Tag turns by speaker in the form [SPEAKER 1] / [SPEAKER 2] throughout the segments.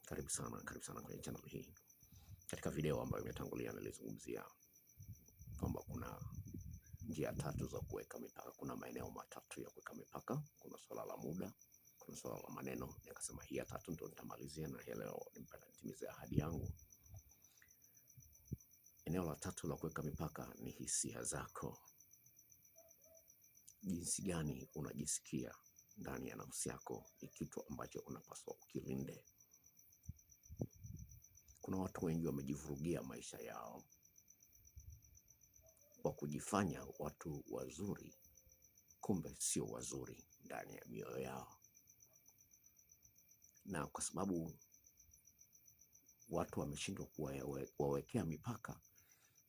[SPEAKER 1] Karibu sana kwenye channel hii. Katika video ambayo imetangulia nilizungumzia kwamba kuna njia tatu za kuweka mipaka. Kuna maeneo matatu ya kuweka mipaka. Kuna swala la muda, kuna swala la maneno. Nikasema hii ya tatu ndio nitamalizia, na leo nitimize ahadi yangu. Eneo la tatu la kuweka mipaka ni hisia zako. Jinsi gani unajisikia ndani ya nafsi yako ni kitu ambacho unapaswa ukilinde. Kuna watu wengi wamejivurugia maisha yao kwa kujifanya watu wazuri, kumbe sio wazuri ndani ya mioyo yao. Na kwa sababu watu wameshindwa kuwawekea mipaka,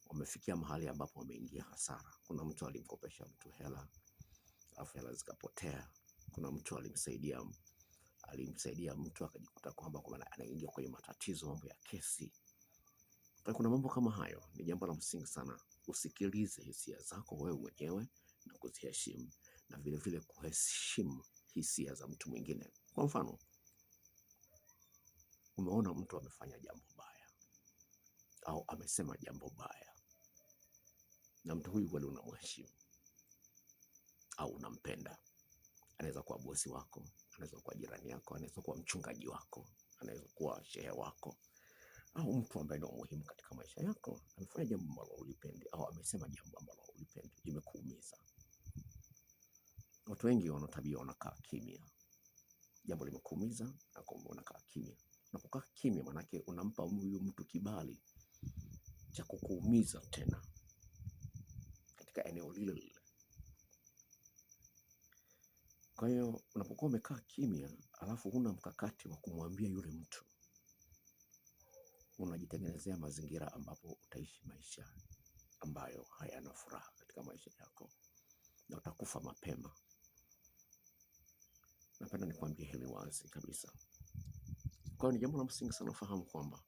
[SPEAKER 1] wamefikia mahali ambapo wameingia hasara. Kuna mtu alimkopesha mtu hela, alafu hela zikapotea. Kuna mtu alimsaidia mtu akajikuta kwamba anaingia kwenye matatizo, mambo ya kesi. Kuna mambo kama hayo. Ni jambo la msingi sana usikilize hisia zako wewe mwenyewe na kuziheshimu, na vile vile kuheshimu hisia za mtu mwingine. Kwa mfano, umeona mtu amefanya jambo baya au amesema jambo baya, na mtu huyu kweli unamheshimu au unampenda. Anaweza kuwa bosi wako, anaweza kuwa jirani yako, anaweza kuwa mchungaji wako, anaweza kuwa shehe wako, au mtu ambaye ni muhimu katika maisha yako. Amefanya jambo ambalo ulipendi au amesema jambo ambalo ulipendi, limekuumiza. Watu wengi wana tabia, wanakaa kimya. Jambo limekuumiza na unakaa kimya. Unapokaa kimya, manake unampa huyu mtu kibali cha kukuumiza tena katika eneo lile lile. Kwa hiyo unapokuwa umekaa kimya alafu huna mkakati wa kumwambia yule mtu, unajitengenezea mazingira ambapo utaishi maisha ambayo hayana furaha katika maisha yako na utakufa mapema. Napenda nikwambie hili wazi kabisa. Kwa hiyo ni jambo la msingi sana ufahamu kwamba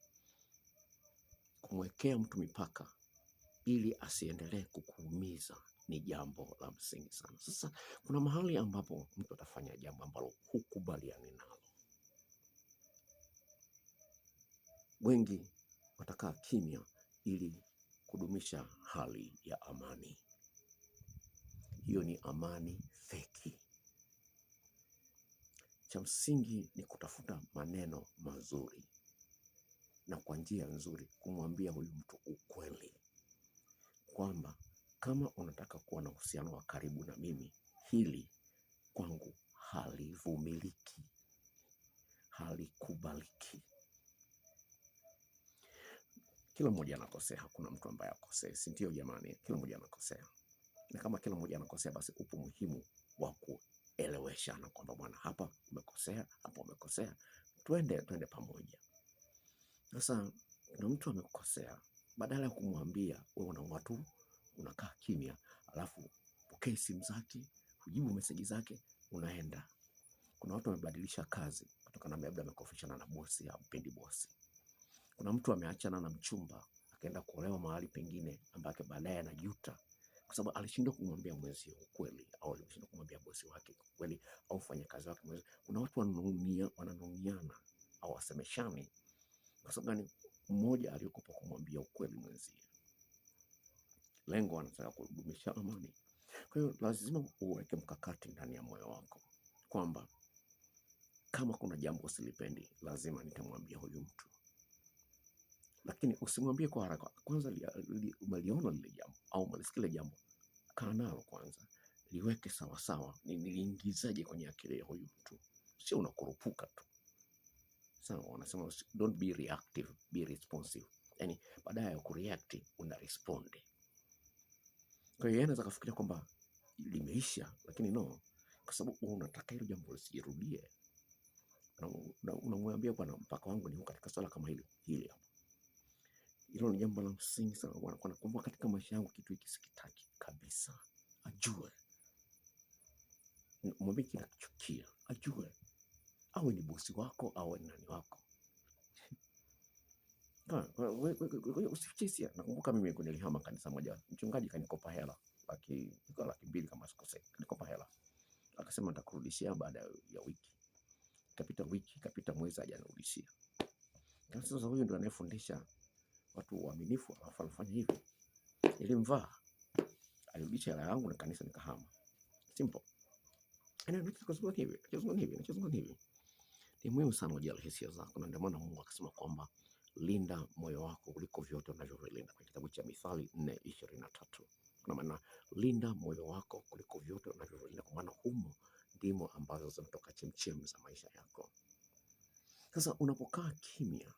[SPEAKER 1] kumwekea mtu mipaka ili asiendelee kukuumiza ni jambo la msingi sana. Sasa kuna mahali ambapo mtu atafanya jambo ambalo hukubaliani nalo. Wengi watakaa kimya ili kudumisha hali ya amani. Hiyo ni amani feki. Cha msingi ni kutafuta maneno mazuri na kwa njia nzuri kumwambia huyu mtu ukweli kwamba kama unataka kuwa na uhusiano wa karibu na mimi, hili kwangu halivumiliki, halikubaliki. Kila mmoja anakosea, hakuna mtu ambaye akosei, si ndio jamani? Kila mmoja anakosea. Na kama kila mmoja anakosea, basi upo muhimu wa kueleweshana kwamba bwana, hapa umekosea, hapa umekosea, twende pamoja. Sasa kuna mtu amekosea, badala ya kumwambia wewe una watu unakaa kimya, alafu pokea simu zake, hujibu meseji zake, unaenda. Kuna watu wamebadilisha kazi kutokana na labda amekofishana na bosi au mpendi bosi. Kuna mtu ameachana na mchumba akaenda kuolewa mahali pengine ambako baadaye anajuta kwa sababu alishindwa kumwambia mwenzio ukweli, au alishindwa kumwambia bosi wake ukweli, au mfanyakazi wake mwenzio. Kuna watu wananuniana au wasemeshani kwa sababu gani? Mmoja aliokopa kumwambia ukweli mwenzie. Lengo anataka kudumisha amani. Kwa hiyo lazima uweke mkakati ndani ya moyo wako kwamba kama kuna jambo usilipendi, lazima nitamwambia huyu mtu. Lakini usimwambie kwa haraka. Kwanza umeliona lile jambo au umelisikia lile jambo, kaa nalo kwanza, liweke sawa sawa. Niliingizaje kwenye akili ya huyu mtu? Sio unakurupuka tu. Sawa, wanasema don't be reactive, be responsive. Yani baada ya kureact una respond. Kwa hiyo anaweza kufikiria kwamba limeisha, lakini no, kwa sababu unataka hilo jambo lisijirudie. Unamwambia bwana, mpaka wangu ni katika swala kama hili hapa. Hilo ni jambo la msingi sana. Kwamba katika maisha yangu kitu hiki sikitaki kabisa. Ajue. Mwambie kinachukia. Ajue. Awe ni bosi wako, awe ni nani wako. Usifiche hisia. Nakumbuka mimi nilihama kanisa moja. Mchungaji kanikopa hela. Laki mbili kama sikosei. Kanikopa hela. Akasema nitakurudishia baada ya wiki. Ikapita wiki, ikapita mwezi, hajanirudishia. Sasa huyu ndio anayefundisha watu waaminifu, alafu anafanya hivi. Nilimvaa, alirudisha hela yangu na kanisa nikahama. Simple. Nachozungumza hivi. Ni muhimu sana ujali hisia zako, na ndio maana Mungu akasema kwamba linda moyo wako kuliko vyote unavyovilinda, kwenye kitabu cha Mithali 4:23. Kwa maana linda moyo wako kuliko vyote unavyovilinda, kwa maana humo ndimo ambazo zinatoka chemchemi za maisha yako. Sasa unapokaa kimya,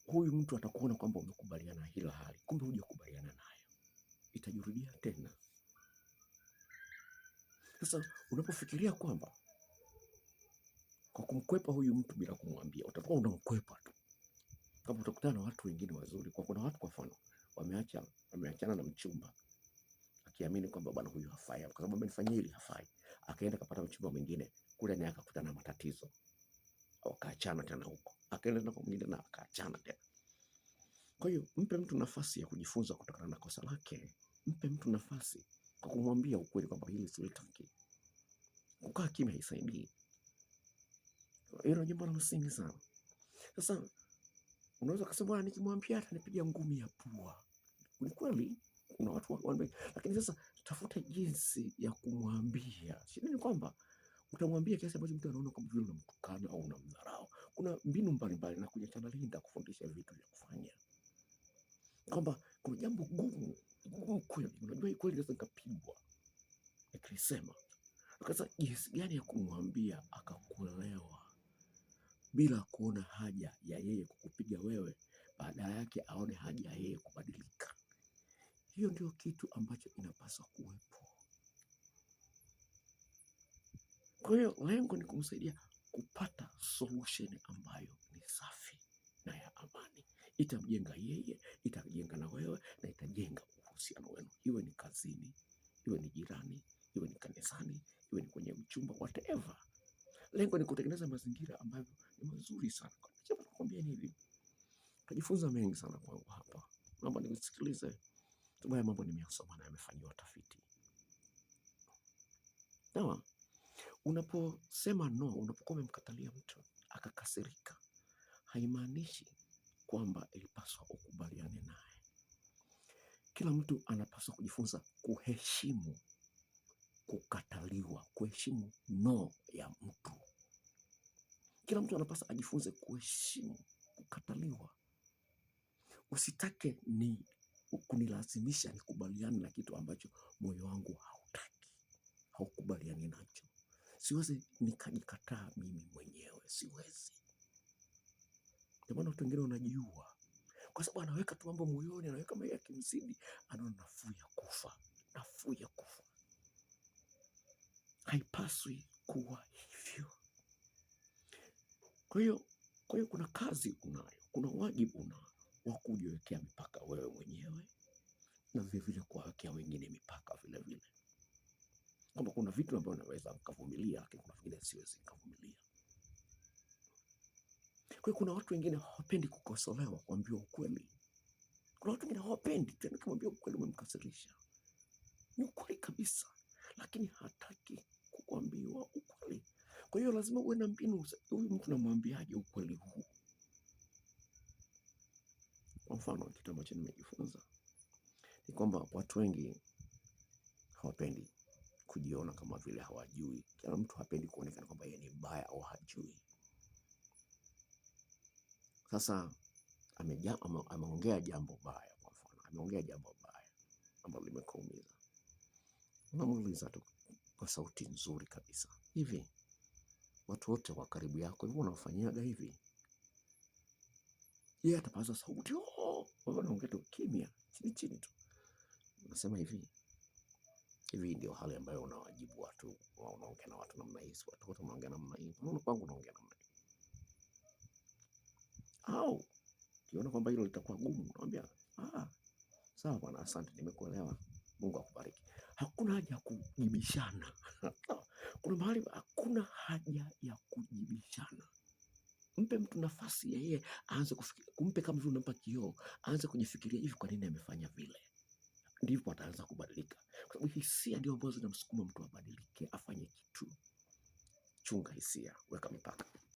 [SPEAKER 1] huyu mtu atakuona kwamba umekubaliana na hila hali, kumbe hujakubaliana nayo, itajirudia tena. Sasa unapofikiria kwamba kwa kumkwepa huyu mtu bila kumwambia, utakuwa unamkwepa tu. Kama utakutana na watu wengine wazuri, kwa kuna watu kwa mfano wameachana na mchumba akiamini kwamba bwana huyu hafai, kwa sababu amenifanyia hili hafai, akaenda kapata mchumba mwingine kule, naye akakutana na matatizo, au akaachana tena huko, akaenda na mwingine na akaachana tena. Kwa hiyo mpe mtu nafasi ya kujifunza kutokana na kosa lake. Mpe mtu nafasi kwa kumwambia ukweli kwamba hili silitaki. Kukaa kimya haisaidii. Hilo jambo la msingi sana. Sasa unaweza kusema bwana, nikimwambia atanipiga ngumi ya pua. Ni kweli kuna watu wanambia, lakini sasa tafuta jinsi ya kumwambia. Shida ni kwamba utamwambia kiasi ambacho mtu anaona kama vile unamtukana au unamdharau. Kuna mbinu mbalimbali, na kwenye channel hii nitakufundisha vitu vya kufanya. Kwamba kuna jambo gumu kweli, unajua kweli naweza nikapigwa nikisema. Sasa jinsi gani ya kumwambia akakuelewa bila kuona haja ya yeye kukupiga wewe, baada yake aone haja ya yeye kubadilika. Hiyo ndio kitu ambacho inapaswa kuwepo. Kwa hiyo lengo ni kumsaidia kupata solution ambayo ni safi na ya amani. Itamjenga yeye, itajenga na wewe, na itajenga uhusiano wenu. Iwe ni kazini, iwe ni jirani, iwe ni kanisani, iwe ni kwenye mchumba, whatever. Lengo ni kutengeneza mazingira ambayo ni mazuri sana. Nakwambia hivi, utajifunza mengi sana kwangu hapa. Naomba nisikilize. Haya mambo nimeyasoma na yamefanywa tafiti. Sawa? Unaposema no, unapokuwa umemkatalia mtu akakasirika, haimaanishi kwamba ilipaswa ukubaliane naye. Kila mtu anapaswa kujifunza kuheshimu kukataliwa, kuheshimu no ya mtu. Kila mtu anapaswa ajifunze kuheshimu kukataliwa. Usitake ni kunilazimisha nikubaliane na kitu ambacho moyo wangu hautaki, haukubaliani nacho. Siwezi nikajikataa mimi mwenyewe, siwezi. Ndio maana watu wengine wanajiua, kwa sababu anaweka tu mambo moyoni, anaweka mambo ya kimsingi, anaona nafuu ya kufa. Haipaswi kuwa hivyo. Kwa hiyo kuna kazi unayo, kuna wajibu unao wa kujiwekea mipaka wewe mwenyewe, na vile vile kuwawekea wengine mipaka vile vile. Kama kuna vitu ambavyo naweza nikavumilia, lakini kuna vingine siwezi nikavumilia. Kwa hiyo kuna watu wengine hawapendi kukosolewa, kuambiwa ukweli. Kuna watu wengine hawapendi tena kumwambia ukweli umemkasirisha. Ni ukweli kabisa, lakini hataki kuambiwa ukweli. Kwa hiyo lazima uwe na mbinu, huyu mtu namwambiaje ukweli huu? Kwa mfano, kitu ambacho nimejifunza ni kwamba watu wengi hawapendi kujiona kama vile hawajui. Kila mtu hapendi kuonekana kwamba yeye ni mbaya au hajui. Sasa ameongea jambo baya, kwa mfano, ameongea jambo baya ambalo limekuumiza. Unamuuliza tu kwa sauti nzuri kabisa, hivi watu wote wa karibu yako hivyo unafanyaga hivi? Yeye atapaza sauti, wewe unaongea tu kimya, chini tu. Unasema hivi ndio hali ambayo unawajibu watu, unaongea na watu namna hii, watu wote unaongea namna hii. Unaona kwangu unaongea namna hii. Au ukiona kwamba hilo litakuwa gumu, unamwambia sawa bwana, asante, nimekuelewa, Mungu akubariki. Hakuna haja ya kujibishana. Kuna mahali hakuna haja ya kujibishana. Mpe mtu nafasi ya yeye aanze kufikiria. Kumpe kama vile unampa kioo, aanze kujifikiria, hivi kwa nini amefanya vile? Ndipo ataanza kubadilika. Kwa sababu hisia ndio ambazo zinamsukuma mtu abadilike, afanye kitu. Chunga hisia, weka mipaka.